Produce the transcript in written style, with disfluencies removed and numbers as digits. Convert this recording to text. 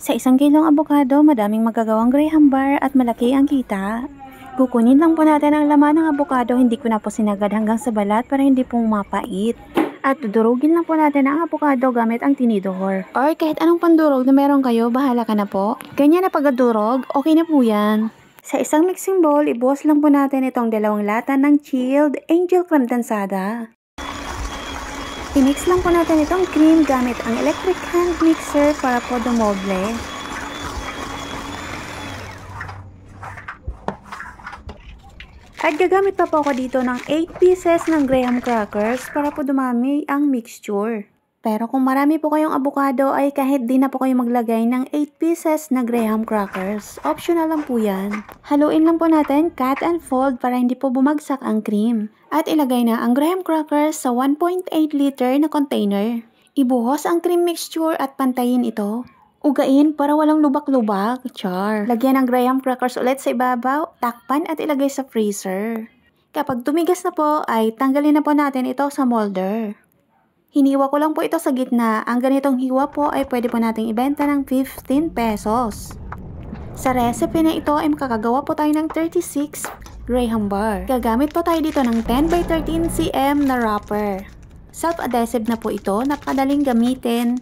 Sa isang kilong abokado, madaming magagawang graham bar at malaki ang kita. Kukunin lang po natin ang laman ng abokado, hindi ko na po sinagad hanggang sa balat para hindi po mapait. At dudurugin lang po natin ang abokado gamit ang tinidor. Or kahit anong pandurog na meron kayo, bahala ka na po. Ganyan na pagdurog, okay na po yan. Sa isang mixing bowl, ibuhos lang po natin itong 2 lata ng chilled angel creme dansada. I-mix lang po natin itong cream gamit ang electric hand mixer para po dumoble. At gagamit pa po ako dito ng 8 pieces ng graham crackers para po dumami ang mixture. Pero kung marami po kayong avocado ay kahit di na po kayo maglagay ng 8 pieces na graham crackers. Optional lang po yan. Haluin lang po natin, cut and fold para hindi po bumagsak ang cream. At ilagay na ang graham crackers sa 1.8 liter na container. Ibuhos ang cream mixture at pantayin ito. Ugain para walang lubak-lubak. Char. Lagyan ng graham crackers ulit sa ibabaw, takpan at ilagay sa freezer. Kapag tumigas na po ay tanggalin na po natin ito sa molder. Hiniwa ko lang po ito sa gitna. Ang ganitong hiwa po ay pwede po nating ibenta ng 15 pesos. Sa recipe na ito ay makakagawa po tayo ng 36 graham bar. Gagamit po tayo dito ng 10 by 13 cm na wrapper. Self-adhesive na po ito, napakadaling gamitin.